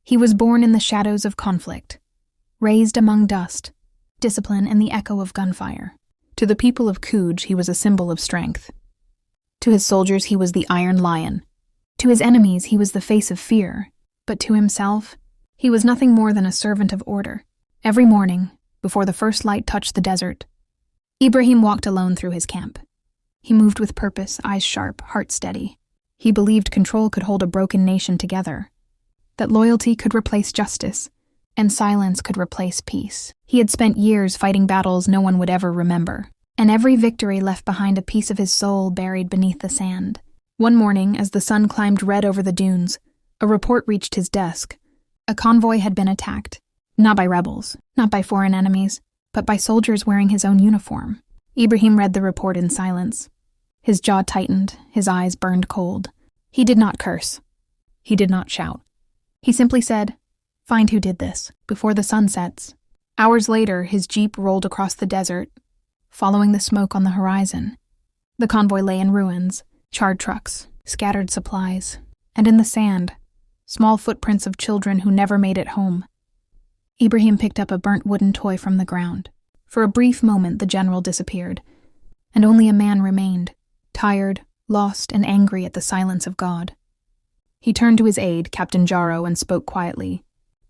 He was born in the shadows of conflict, raised among dust, discipline, and the echo of gunfire. To the people of Khouj, he was a symbol of strength. To his soldiers, he was the Iron Lion. To his enemies, he was the face of fear. But to himself, he was nothing more than a servant of order. Every morning, before the first light touched the desert, Ibrahim walked alone through his camp. He moved with purpose, eyes sharp, heart steady. He believed control could hold a broken nation together, that loyalty could replace justice, and silence could replace peace. He had spent years fighting battles no one would ever remember, and every victory left behind a piece of his soul buried beneath the sand. One morning, as the sun climbed red over the dunes, a report reached his desk. A convoy had been attacked, not by rebels, not by foreign enemies, but by soldiers wearing his own uniform. Ibrahim read the report in silence. His jaw tightened, his eyes burned cold. He did not curse. He did not shout. He simply said, "Find who did this, before the sun sets." Hours later, his jeep rolled across the desert, following the smoke on the horizon. The convoy lay in ruins, charred trucks, scattered supplies, and in the sand, small footprints of children who never made it home. Ibrahim picked up a burnt wooden toy from the ground. For a brief moment, the general disappeared, and only a man remained, tired, lost, and angry at the silence of God. He turned to his aide, Captain Jaro, and spoke quietly.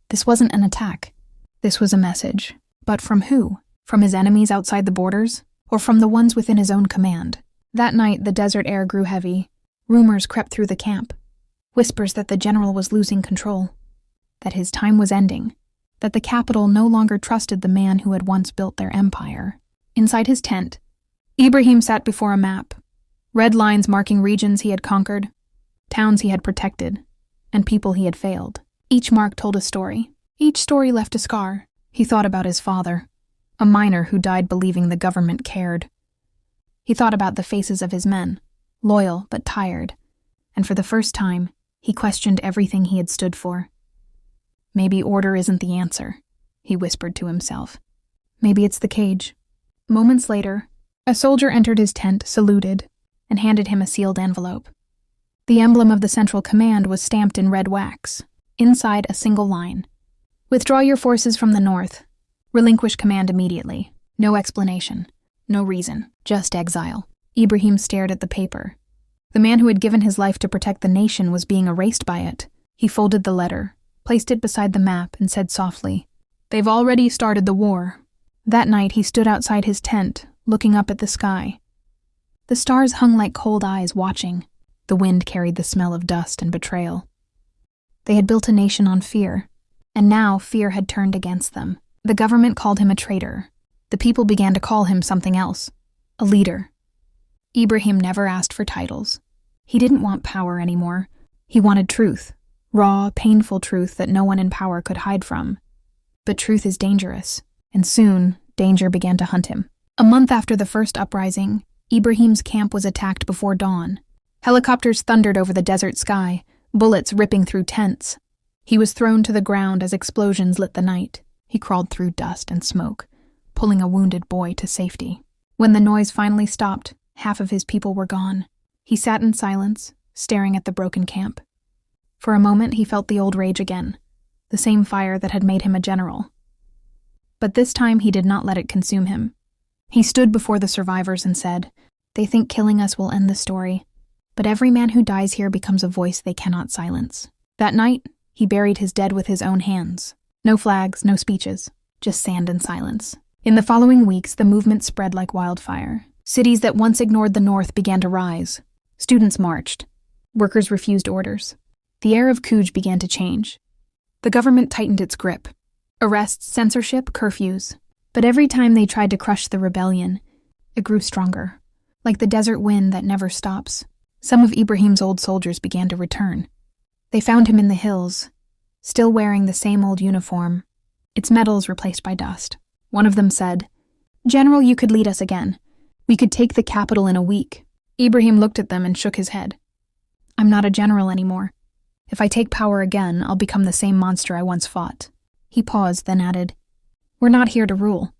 This wasn't an attack. This was a message. But from who? From his enemies outside the borders? Or from the ones within his own command? That night, the desert air grew heavy. Rumors crept through the camp. Whispers that the general was losing control. That his time was ending. That the capital no longer trusted the man who had once built their empire. Inside his tent, Ibrahim sat before a map. Red lines marking regions he had conquered, towns he had protected, and people he had failed. Each mark told a story. Each story left a scar. He thought about his father, a miner who died believing the government cared. He thought about the faces of his men, loyal but tired, and for the first time, he questioned everything he had stood for. Maybe order isn't the answer, he whispered to himself. Maybe it's the cage. Moments later, a soldier entered his tent, saluted, and handed him a sealed envelope. The emblem of the Central Command was stamped in red wax. Inside, a single line. Withdraw your forces from the north. Relinquish command immediately. No explanation. No reason. Just exile. Ibrahim stared at the paper. The man who had given his life to protect the nation was being erased by it. He folded the letter, placed it beside the map, and said softly, "They've already started the war." That night he stood outside his tent, looking up at the sky. The stars hung like cold eyes watching. The wind carried the smell of dust and betrayal. They had built a nation on fear, and now fear had turned against them. The government called him a traitor. The people began to call him something else, a leader. Ibrahim never asked for titles. He didn't want power anymore. He wanted truth, raw, painful truth that no one in power could hide from. But truth is dangerous, and soon danger began to hunt him. A month after the first uprising, Ibrahim's camp was attacked before dawn. Helicopters thundered over the desert sky, bullets ripping through tents. He was thrown to the ground as explosions lit the night. He crawled through dust and smoke, pulling a wounded boy to safety. When the noise finally stopped, half of his people were gone. He sat in silence, staring at the broken camp. For a moment, he felt the old rage again, the same fire that had made him a general. But this time, he did not let it consume him. He stood before the survivors and said, "They think killing us will end the story, but every man who dies here becomes a voice they cannot silence." That night, he buried his dead with his own hands. No flags, no speeches, just sand and silence. In the following weeks, the movement spread like wildfire. Cities that once ignored the North began to rise. Students marched. Workers refused orders. The air of Khouj began to change. The government tightened its grip. Arrests, censorship, curfews. But every time they tried to crush the rebellion, it grew stronger, like the desert wind that never stops. Some of Ibrahim's old soldiers began to return. They found him in the hills, still wearing the same old uniform, its medals replaced by dust. One of them said, "General, you could lead us again. We could take the capital in a week." Ibrahim looked at them and shook his head. "I'm not a general anymore. If I take power again, I'll become the same monster I once fought." He paused, then added, "We're not here to rule.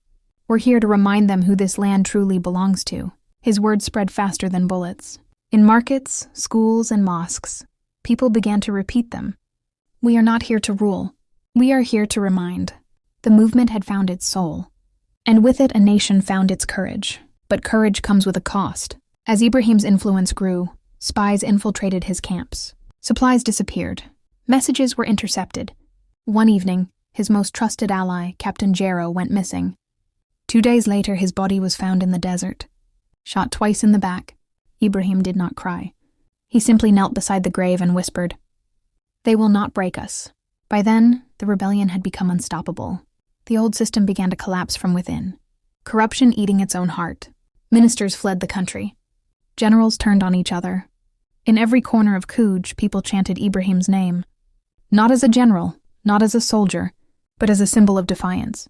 We're here to remind them who this land truly belongs to." His words spread faster than bullets. In markets, schools, and mosques, people began to repeat them. We are not here to rule. We are here to remind. The movement had found its soul, and with it a nation found its courage. But courage comes with a cost. As Ibrahim's influence grew, spies infiltrated his camps. Supplies disappeared. Messages were intercepted. One evening, his most trusted ally, Captain Jero, went missing. 2 days later, his body was found in the desert. Shot twice in the back, Ibrahim did not cry. He simply knelt beside the grave and whispered, "They will not break us." By then, the rebellion had become unstoppable. The old system began to collapse from within. Corruption eating its own heart. Ministers fled the country. Generals turned on each other. In every corner of Khouj, people chanted Ibrahim's name. Not as a general, not as a soldier, but as a symbol of defiance.